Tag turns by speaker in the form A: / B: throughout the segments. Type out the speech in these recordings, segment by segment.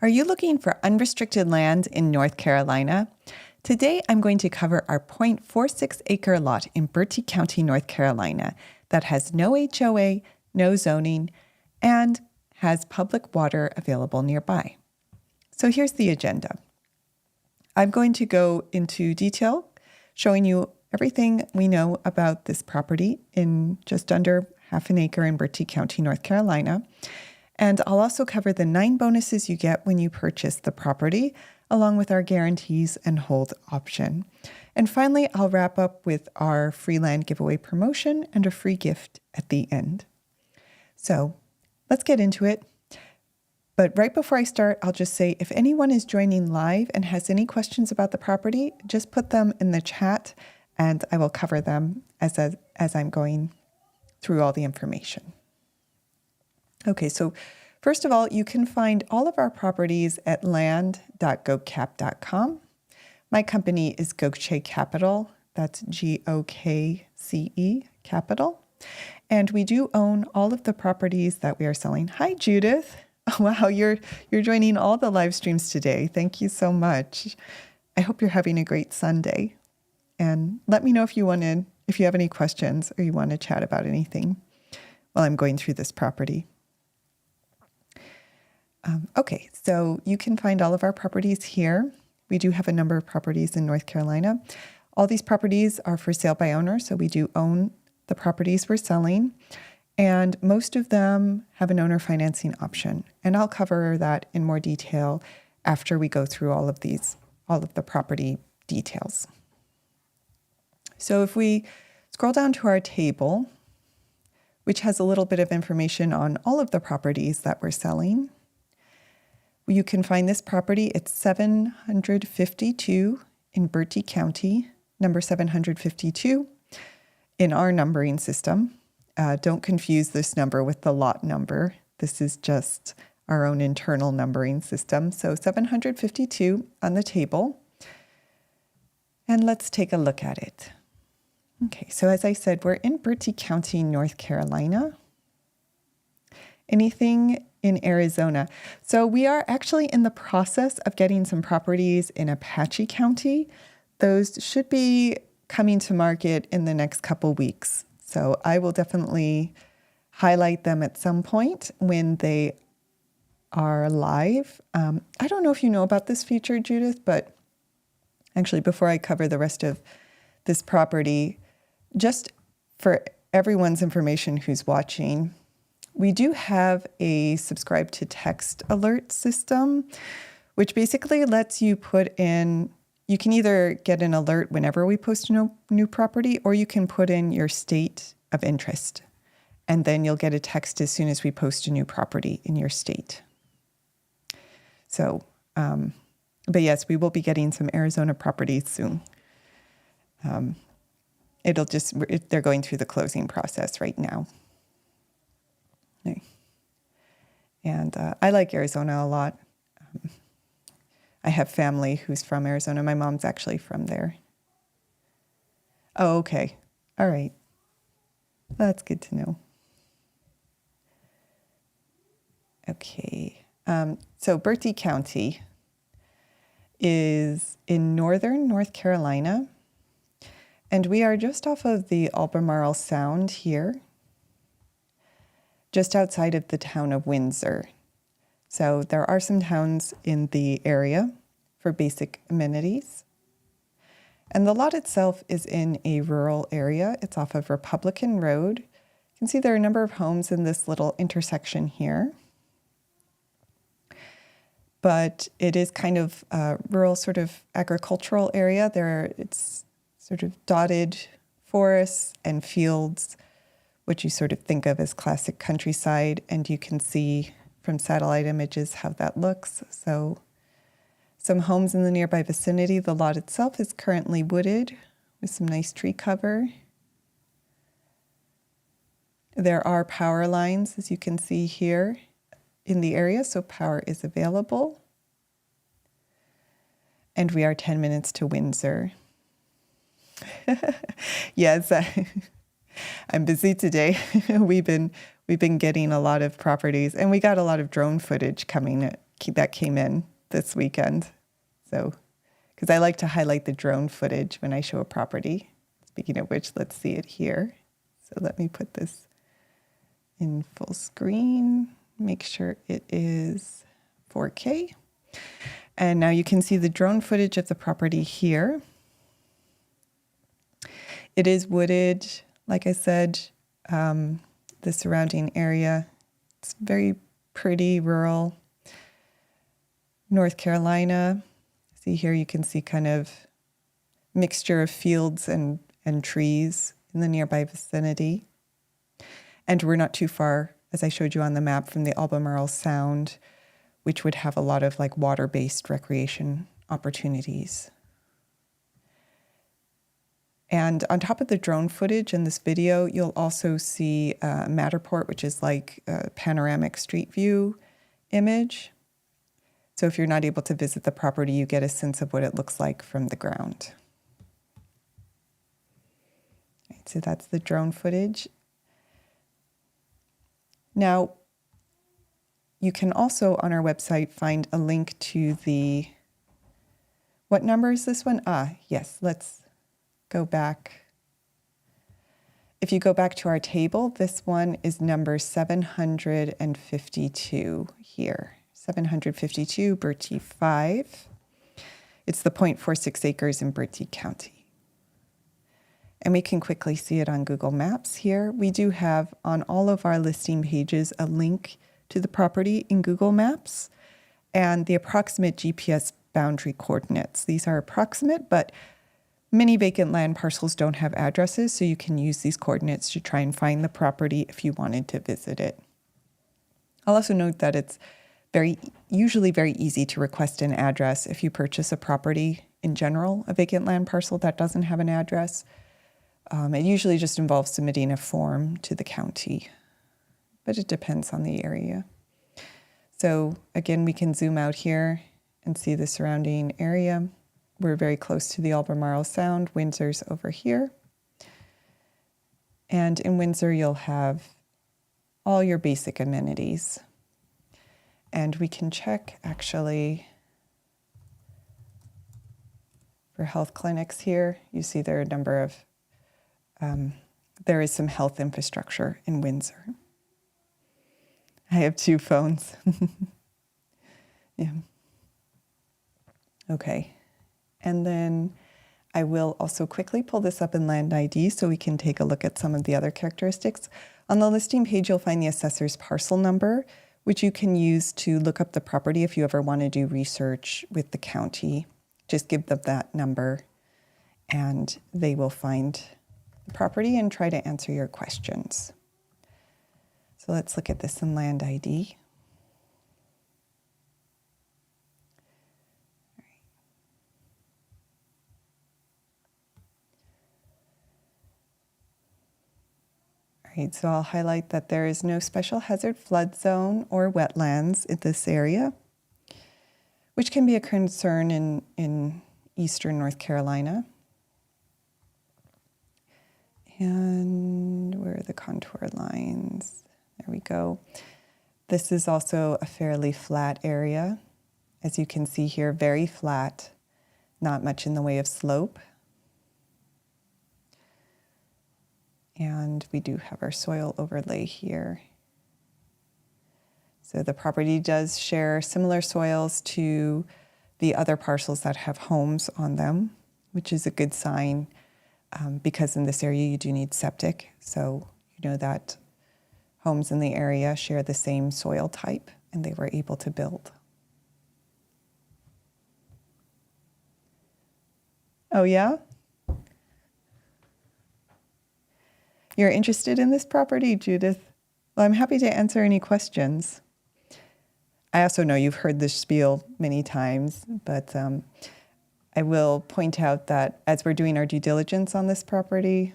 A: Are you looking for unrestricted land in North Carolina? Today, I'm going to cover our 0.46 acre lot in Bertie County, North Carolina that has no HOA, no zoning, and has public water available nearby. So here's the agenda. I'm going to go into detail, showing you everything we know about this property in just under half an acre in Bertie County, North Carolina. And I'll also cover the 9 bonuses you get when you purchase the property, along with our guarantees and hold option. And finally, I'll wrap up with our free land giveaway promotion and a free gift at the end. So let's get into it. But right before I start, I'll just say if anyone is joining live and has any questions about the property, just put them in the chat and I will cover them as I'm going through all the information. Okay, so first of all, you can find all of our properties at land.gokce.com. My company is Gokce Capital. That's Gokce Capital. And we do own all of the properties that we are selling. Hi, Judith. Oh, wow, you're joining all the live streams today. Thank you so much. I hope you're having a great Sunday. And let me know if you have any questions or you want to chat about anything while I'm going through this property. Okay, so you can find all of our properties here. We do have a number of properties in North Carolina. All these properties are for sale by owner, so we do own the properties we're selling. And most of them have an owner financing option. And I'll cover that in more detail after we go through all of the property details. So if we scroll down to our table, which has a little bit of information on all of the properties that we're selling, you can find this property. It's 752 in Bertie County, number 752 in our numbering system. Don't confuse this number with the lot number. This is just our own internal numbering system. So 752 on the table. And let's take a look at it. Okay, so as I said, we're in Bertie County, North Carolina. Anything in Arizona? So we are actually in the process of getting some properties in Apache County. Those should be coming to market in the next couple weeks. So I will definitely highlight them at some point when they are live. I don't know if you know about this feature, Judith, but actually before I cover the rest of this property, just for everyone's information who's watching, we do have a subscribe to text alert system, which basically lets you put in, you can either get an alert whenever we post a new property, or you can put in your state of interest. And then you'll get a text as soon as we post a new property in your state. So, but yes, we will be getting some Arizona properties soon. They're going through the closing process right now. Okay. And I like Arizona a lot. I have family who's from Arizona. My mom's actually from there. Oh, okay. All right. That's good to know. Okay. So Bertie County is in northern North Carolina. And we are just off of the Albemarle Sound here, just outside of the town of Windsor. So there are some towns in the area for basic amenities. And the lot itself is in a rural area. It's off of Republican Road. You can see there are a number of homes in this little intersection here. But it is kind of a rural sort of agricultural area. It's sort of dotted forests and fields, which you sort of think of as classic countryside, and you can see from satellite images how that looks. So some homes in the nearby vicinity. The lot itself is currently wooded with some nice tree cover. There are power lines, as you can see here in the area, so power is available. And we are 10 minutes to Windsor. Yes, I'm busy today. We've been getting a lot of properties, and we got a lot of drone footage coming that came in this weekend. So, because I like to highlight the drone footage when I show a property. Speaking of which, let's see it here. So let me put this in full screen, make sure it is 4K. And now you can see the drone footage of the property here. It is wooded, like I said, the surrounding area. It's very pretty, rural. North Carolina. See here, you can see kind of mixture of fields and trees in the nearby vicinity. And we're not too far, as I showed you on the map, from the Albemarle Sound, which would have a lot of like water-based recreation opportunities. And on top of the drone footage in this video, you'll also see Matterport, which is like a panoramic street view image. So if you're not able to visit the property, you get a sense of what it looks like from the ground. Right, so that's the drone footage. Now, you can also on our website find a link to the, what number is this one? Yes, let's go back. If you go back to our table, this one is number 752 here. 752, Bertie 5. It's the 0.46 acres in Bertie County. And we can quickly see it on Google Maps here. We do have on all of our listing pages a link to the property in Google Maps and the approximate GPS boundary coordinates. These are approximate, but many vacant land parcels don't have addresses, so you can use these coordinates to try and find the property if you wanted to visit it. I'll also note that it's usually very easy to request an address if you purchase a property in general, a vacant land parcel that doesn't have an address. It usually just involves submitting a form to the county, but it depends on the area. So again, we can zoom out here and see the surrounding area. We're very close to the Albemarle Sound. Windsor's over here. And in Windsor, you'll have all your basic amenities. And we can check actually for health clinics here. You see there are a number of there is some health infrastructure in Windsor. I have two phones. Yeah. Okay. And then I will also quickly pull this up in Land ID so we can take a look at some of the other characteristics. On the listing page, you'll find the assessor's parcel number, which you can use to look up the property if you ever want to do research with the county. Just give them that number and they will find property and try to answer your questions. So let's look at this in Land ID. All right, so I'll highlight that there is no special hazard flood zone or wetlands in this area, which can be a concern in eastern North Carolina. And where are the contour lines? There we go. This is also a fairly flat area. As you can see here, very flat, not much in the way of slope. And we do have our soil overlay here. So the property does share similar soils to the other parcels that have homes on them, which is a good sign. Because in this area you do need septic, so you know that homes in the area share the same soil type and they were able to build. Oh yeah? You're interested in this property, Judith? Well, I'm happy to answer any questions. I also know you've heard this spiel many times, but I will point out that as we're doing our due diligence on this property,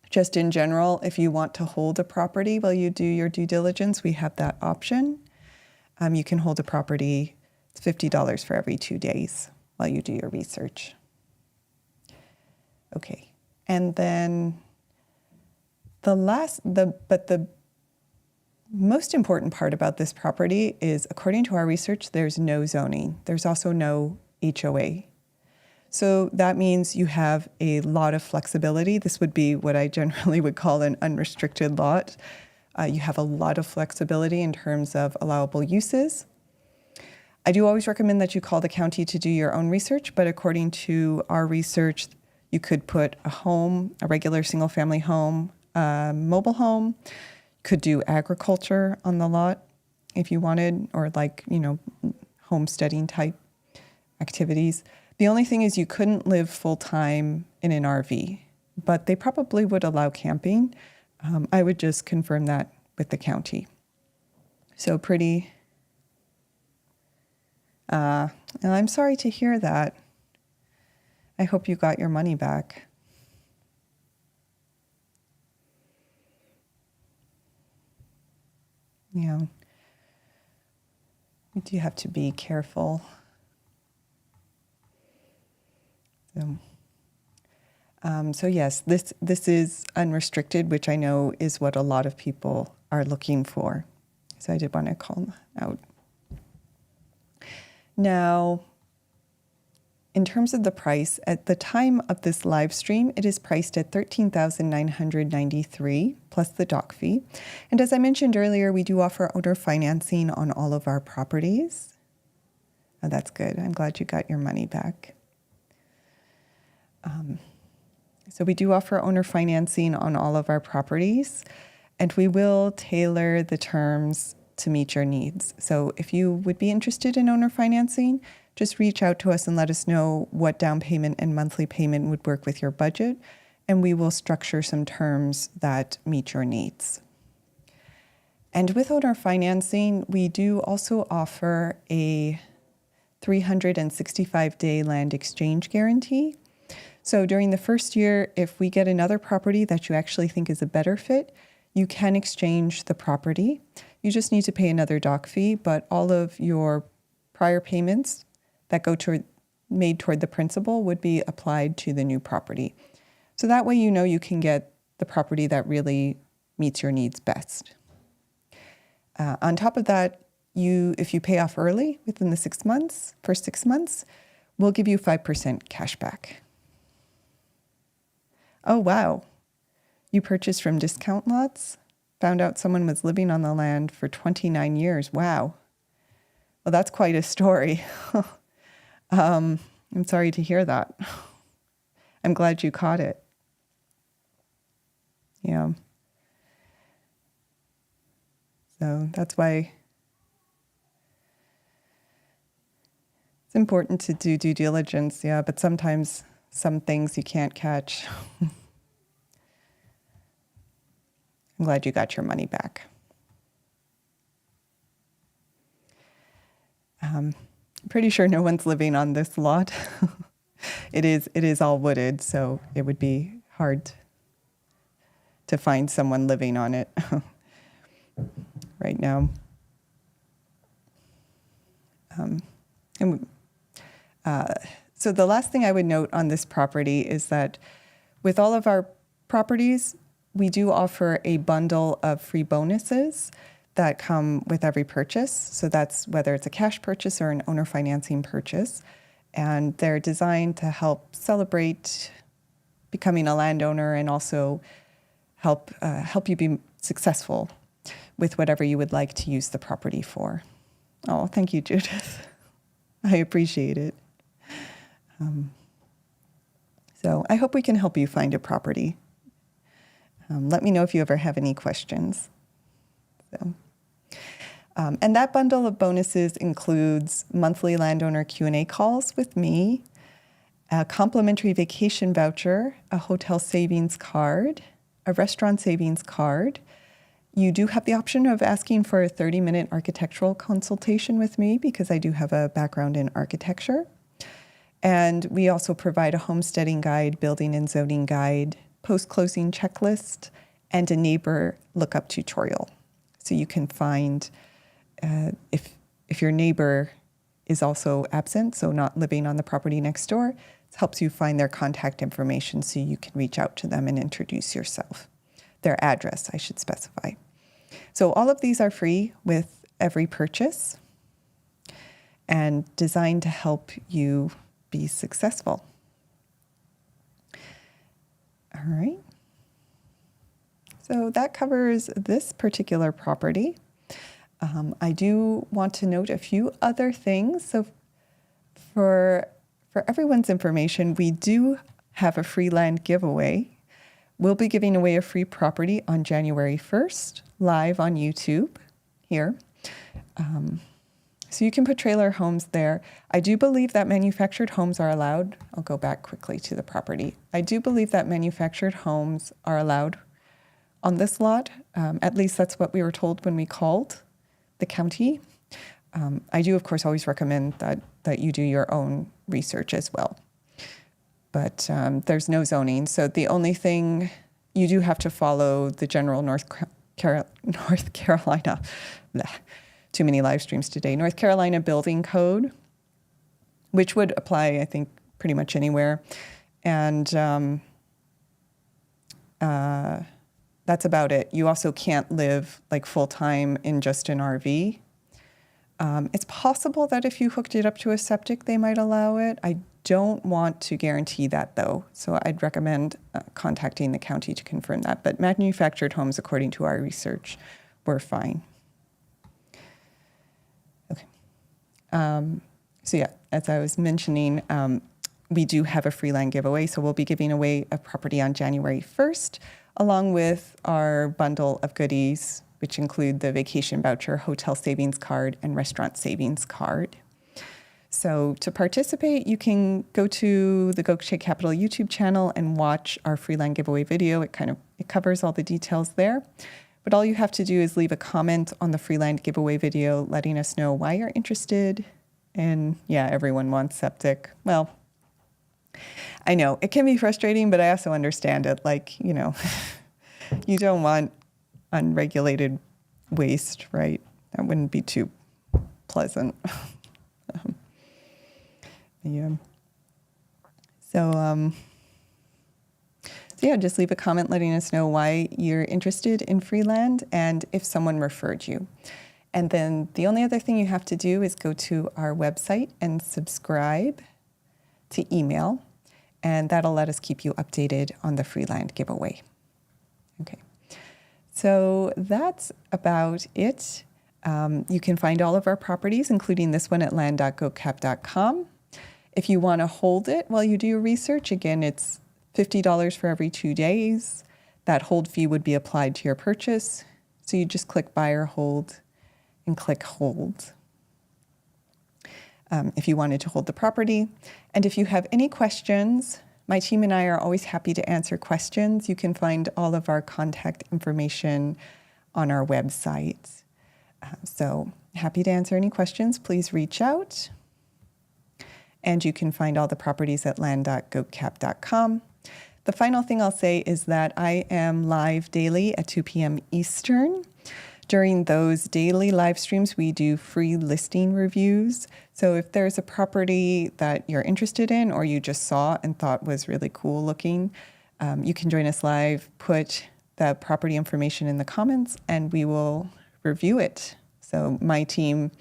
A: just in general, if you want to hold a property while you do your due diligence, we have that option. You can hold a property, it's $50 for every 2 days while you do your research. Okay, and then the most important part about this property is, according to our research, there's no zoning. There's also no HOA. So that means you have a lot of flexibility. This would be what I generally would call an unrestricted lot. You have a lot of flexibility in terms of allowable uses. I do always recommend that you call the county to do your own research, but according to our research, you could put a home, a regular single-family home, a mobile home, could do agriculture on the lot if you wanted, or homesteading type activities. The only thing is you couldn't live full-time in an RV, but they probably would allow camping. I would just confirm that with the county. So pretty, and I'm sorry to hear that. I hope you got your money back. Yeah, you do have to be careful. So yes, this is unrestricted, which I know is what a lot of people are looking for. So I did want to call out. Now, in terms of the price, at the time of this live stream, it is priced at $13,993 plus the dock fee. And as I mentioned earlier, we do offer owner financing on all of our properties. Oh, that's good. I'm glad you got your money back. So we do offer owner financing on all of our properties, and we will tailor the terms to meet your needs. So if you would be interested in owner financing, just reach out to us and let us know what down payment and monthly payment would work with your budget, and we will structure some terms that meet your needs. And with owner financing, we do also offer a 365-day land exchange guarantee. So during the first year, if we get another property that you actually think is a better fit, you can exchange the property. You just need to pay another dock fee, but all of your prior payments that made toward the principal would be applied to the new property. So that way you know you can get the property that really meets your needs best. On top of that, if you pay off early within the first 6 months, we'll give you 5% cash back. Oh, wow. You purchased from discount lots? Found out someone was living on the land for 29 years. Wow. Well, that's quite a story. I'm sorry to hear that. I'm glad you caught it. Yeah. So that's why it's important to do due diligence, yeah, but sometimes some things you can't catch. I'm glad you got your money back. I'm pretty sure no one's living on this lot. It is all wooded, so it would be hard to find someone living on it right now. So the last thing I would note on this property is that with all of our properties, we do offer a bundle of free bonuses that come with every purchase. So that's whether it's a cash purchase or an owner financing purchase. And they're designed to help celebrate becoming a landowner and also help you be successful with whatever you would like to use the property for. Oh, thank you, Judith. I appreciate it. So I hope we can help you find a property. Let me know if you ever have any questions. And that bundle of bonuses includes monthly landowner Q&A calls with me, a complimentary vacation voucher, a hotel savings card, a restaurant savings card. You do have the option of asking for a 30-minute architectural consultation with me because I do have a background in architecture. And we also provide a homesteading guide, building and zoning guide, post-closing checklist, and a neighbor lookup tutorial. So you can find if your neighbor is also absent, so not living on the property next door, it helps you find their contact information so you can reach out to them and introduce yourself. Their address, I should specify. So all of these are free with every purchase and designed to help you be successful. All right. So that covers this particular property. I do want to note a few other things. So for everyone's information, we do have a free land giveaway. We'll be giving away a free property on January 1st, live on YouTube here. So you can put trailer homes there. I do believe that manufactured homes are allowed. I'll go back quickly to the property. I do believe that manufactured homes are allowed on this lot. At least that's what we were told when we called the county. I do, of course, always recommend that you do your own research as well. But there's no zoning. So the only thing, you do have to follow the general North Carolina, too many live streams today, North Carolina building code, which would apply, I think, pretty much anywhere. And that's about it. You also can't live like full-time in just an RV. It's possible that if you hooked it up to a septic, they might allow it. I don't want to guarantee that, though. So I'd recommend contacting the county to confirm that. But manufactured homes, according to our research, were fine. Okay. So yeah, as I was mentioning, we do have a free land giveaway. So we'll be giving away a property on January 1st, along with our bundle of goodies, which include the vacation voucher, hotel savings card, and restaurant savings card. So to participate, you can go to the Go Shake Capital YouTube channel and watch our free land giveaway video. It covers all the details there. But all you have to do is leave a comment on the free land giveaway video, letting us know why you're interested. And yeah, everyone wants septic. Well, I know it can be frustrating, but I also understand it. Like, you know, you don't want unregulated waste, right? That wouldn't be too pleasant. Yeah. So yeah, just leave a comment letting us know why you're interested in Freeland and if someone referred you. And then the only other thing you have to do is go to our website and subscribe to email, and that'll let us keep you updated on the Freeland giveaway. Okay. So that's about it. You can find all of our properties, including this one at land.gocap.com. If you want to hold it while you do your research, again, it's $50 for every 2 days. That hold fee would be applied to your purchase. So you just click buy or hold and click hold if you wanted to hold the property. And if you have any questions, my team and I are always happy to answer questions. You can find all of our contact information on our website. So happy to answer any questions. Please reach out. And you can find all the properties at land.gocap.com. The final thing I'll say is that I am live daily at 2 p.m. Eastern. During those daily live streams, we do free listing reviews. So if there's a property that you're interested in or you just saw and thought was really cool looking, you can join us live, put the property information in the comments, and we will review it. So my team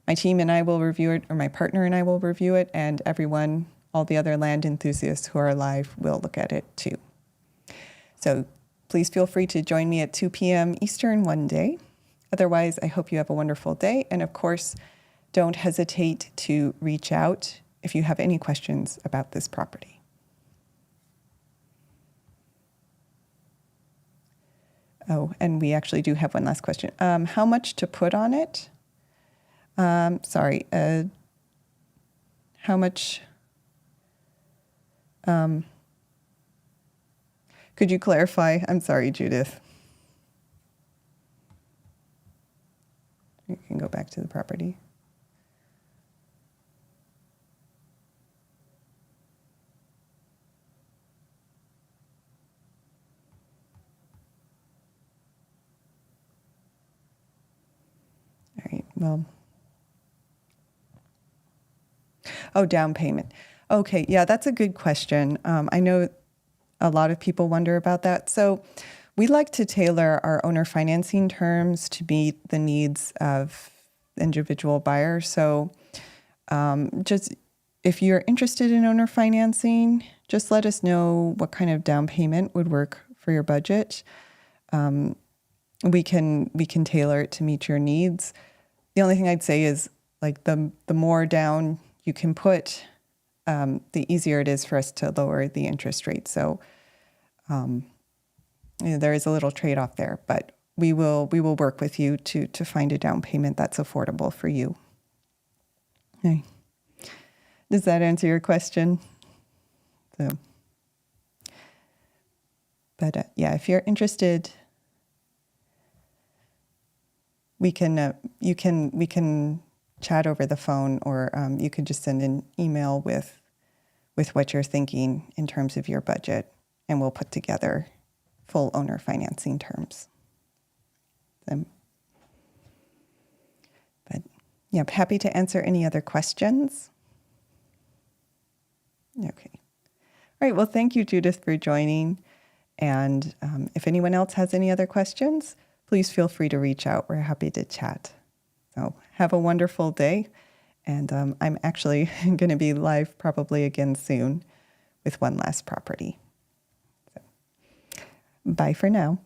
A: and I will review it, or my partner and I will review it, and everyone, all the other land enthusiasts who are alive will look at it too. So please feel free to join me at 2 p.m. Eastern one day. Otherwise, I hope you have a wonderful day. And of course, don't hesitate to reach out if you have any questions about this property. Oh, and we actually do have one last question. How much to put on it? How much? Could you clarify? I'm sorry, Judith. You can go back to the property. All right, well. Oh, down payment. Okay, yeah, that's a good question. I know a lot of people wonder about that. So We like to tailor our owner financing terms to meet the needs of individual buyers. So just if you're interested in owner financing, just let us know what kind of down payment would work for your budget. We can tailor it to meet your needs. The only thing I'd say is like the more down you can put, the easier it is for us to lower the interest rate. So there is a little trade-off there, but we will work with you to find a down payment that's affordable for you. Okay. Does that answer your question? So, but yeah, if you're interested, we can chat over the phone, or you can just send an email with what you're thinking in terms of your budget, and we'll put together full owner financing terms. But yeah, I'm happy to answer any other questions. Okay. All right. Well, thank you, Judith, for joining. And if anyone else has any other questions, please feel free to reach out. We're happy to chat. So have a wonderful day. And I'm actually going to be live probably again soon with one last property. So, bye for now.